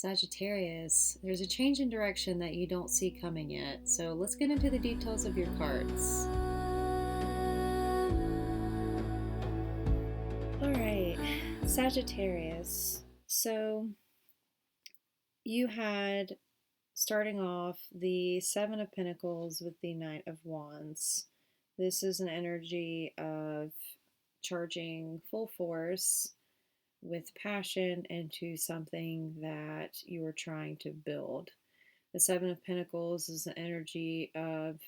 Sagittarius, there's a change in direction that you don't see coming yet. So let's get into the details of your cards. All right, Sagittarius. So you had starting off the Seven of Pentacles with the Knight of Wands. This is an energy of charging full force with passion into something that you are trying to build. The Seven of Pentacles is the energy of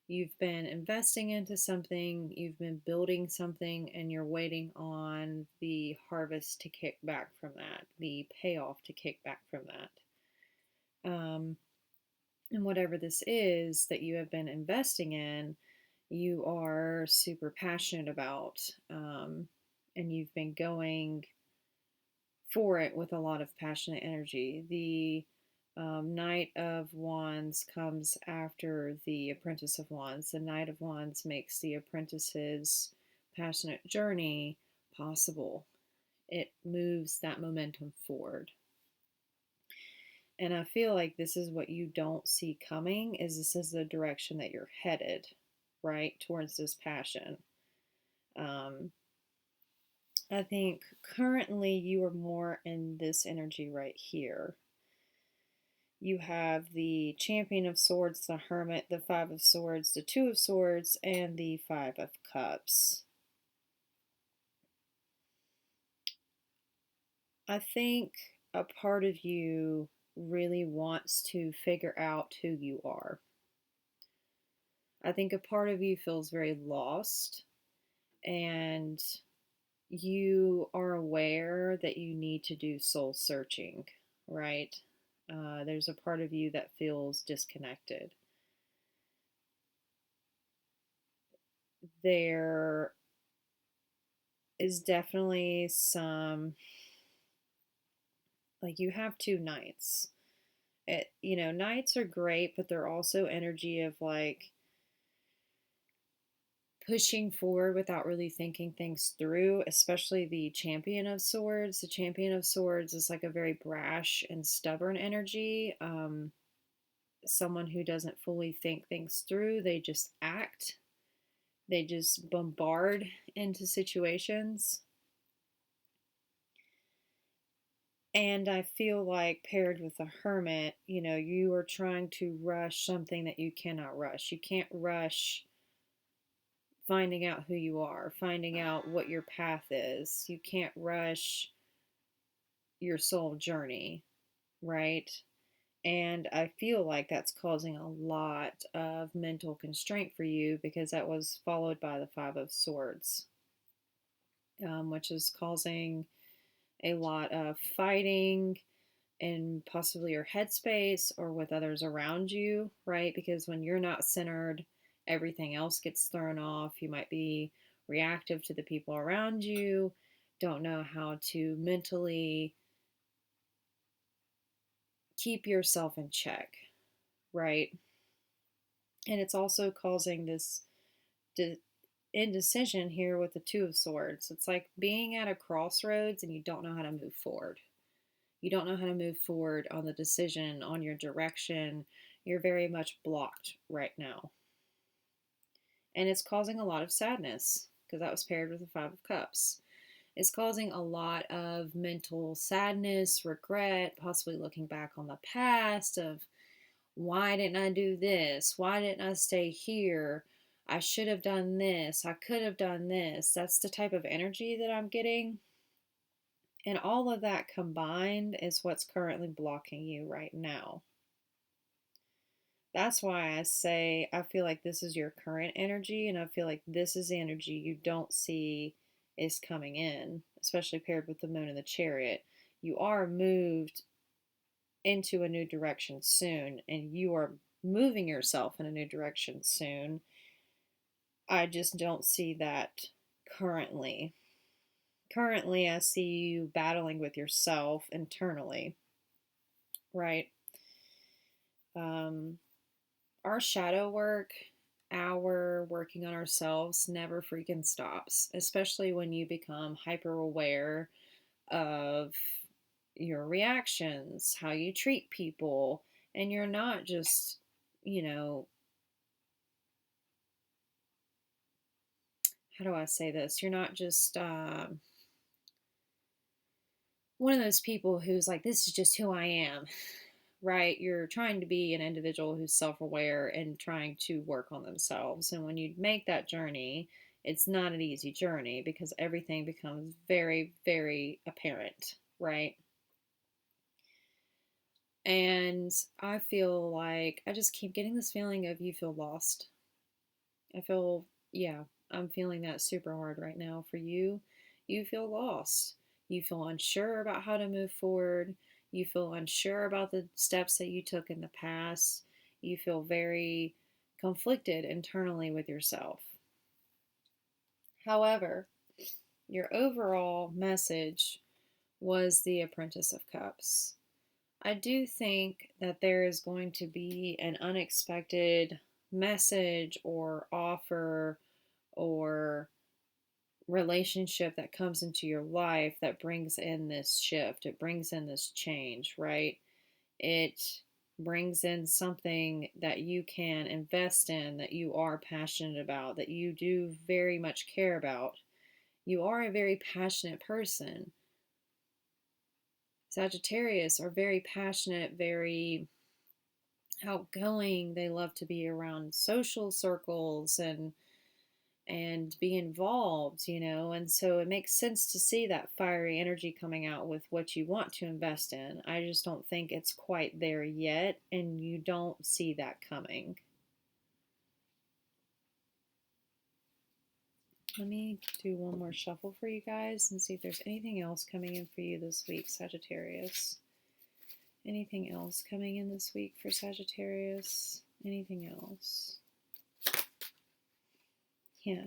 you've been investing into something, you've been building something, and you're waiting on the harvest to kick back from that, the payoff to kick back from that. And whatever this is that you have been investing in, you are super passionate about, and you've been going for it with a lot of passionate energy. The Knight of Wands comes after the Apprentice of Wands. The Knight of Wands makes the apprentice's passionate journey possible. It moves that momentum forward. And I feel like this is what you don't see coming, is this is the direction that you're headed, right, towards this passion. I think currently you are more in this energy right here. You have the Champion of Swords, the Hermit, the Five of Swords, the Two of Swords, and the Five of Cups. I think a part of you really wants to figure out who you are. I think a part of you feels very lost, and you are aware that you need to do soul searching, right? There's a part of you that feels disconnected. There is definitely some, like, you have two knights. Knights are great, but they're also energy of like pushing forward without really thinking things through, especially the Champion of Swords. The Champion of Swords is like a very brash and stubborn energy. Someone who doesn't fully think things through, they just act, they just bombard into situations. And I feel like paired with the Hermit, you are trying to rush something that you cannot rush. You can't rush finding out who you are, finding out what your path is. You can't rush your soul journey, right? And I feel like that's causing a lot of mental constraint for you, because that was followed by the Five of Swords, which is causing a lot of fighting in possibly your headspace or with others around you, right? Because when you're not centered, everything else gets thrown off. You might be reactive to the people around you, don't know how to mentally keep yourself in check, right? And it's also causing this indecision here with the Two of Swords. It's like being at a crossroads and you don't know how to move forward. You don't know how to move forward on the decision, on your direction. You're very much blocked right now. And it's causing a lot of sadness, because that was paired with the Five of Cups. It's causing a lot of mental sadness, regret, possibly looking back on the past of, why didn't I do this? Why didn't I stay here? I should have done this. I could have done this. That's the type of energy that I'm getting. And all of that combined is what's currently blocking you right now. That's why I say I feel like this is your current energy, and I feel like this is the energy you don't see is coming in, especially paired with the moon and the chariot. You are moved into a new direction soon, and you are moving yourself in a new direction soon. I just don't see that currently. Currently, I see you battling with yourself internally, right? Our shadow work, our working on ourselves never freaking stops, especially when you become hyper aware of your reactions, how you treat people, and you're not just, you know, how do I say this? You're not just one of those people who's like, this is just who I am, right? You're trying to be an individual who's self aware and trying to work on themselves. And when you make that journey, it's not an easy journey because everything becomes very, very apparent, right? And I feel like I just keep getting this feeling of you feel lost. I feel, yeah, I'm feeling that super hard right now for you. You feel lost. You feel unsure about how to move forward. You feel unsure about the steps that you took in the past. You feel very conflicted internally with yourself. However, your overall message was the Apprentice of Cups. I do think that there is going to be an unexpected message or offer or relationship that comes into your life that brings in this shift. It brings in this change, right? It brings in something that you can invest in, that you are passionate about, that you do very much care about. You are a very passionate person. Sagittarius are very passionate, very outgoing. They love to be around social circles and be involved, and so it makes sense to see that fiery energy coming out with what you want to invest in. I just don't think it's quite there yet, and you don't see that coming. Let me do one more shuffle for you guys and see if there's anything else coming in for you this week, Sagittarius. Anything else coming in this week for Sagittarius? Anything else? Yeah.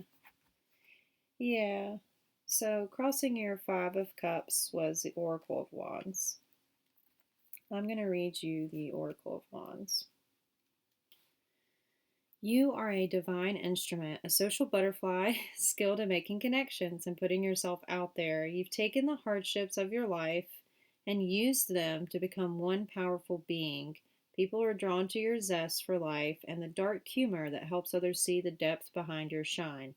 Yeah. So crossing your Five of Cups was the Oracle of Wands. I'm going to read you the Oracle of Wands. You are a divine instrument, a social butterfly, skilled in making connections and putting yourself out there. You've taken the hardships of your life and used them to become one powerful being. People are drawn to your zest for life and the dark humor that helps others see the depth behind your shine.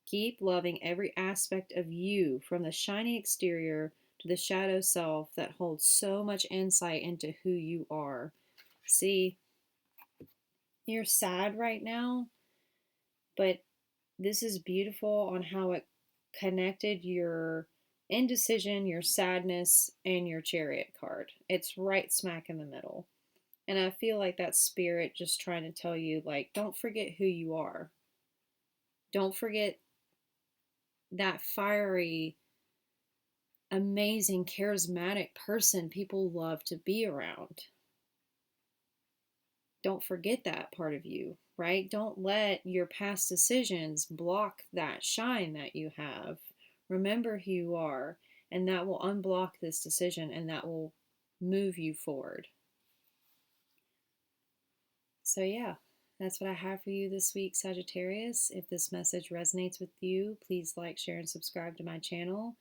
Keep loving every aspect of you, from the shiny exterior to the shadow self that holds so much insight into who you are. See, you're sad right now, but this is beautiful on how it connected your indecision, your sadness, and your Chariot card. It's right smack in the middle. And I feel like that spirit just trying to tell you, like, don't forget who you are. Don't forget that fiery, amazing, charismatic person people love to be around. Don't forget that part of you, right? Don't let your past decisions block that shine that you have. Remember who you are, and that will unblock this decision and that will move you forward. So, yeah, that's what I have for you this week, Sagittarius. If this message resonates with you, please like, share, and subscribe to my channel.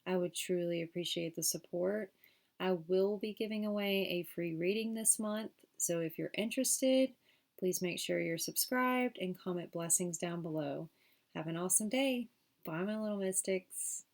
I would truly appreciate the support. I will be giving away a free reading this month, so if you're interested, please make sure you're subscribed and comment blessings down below. Have an awesome day. Bye, my little mystics.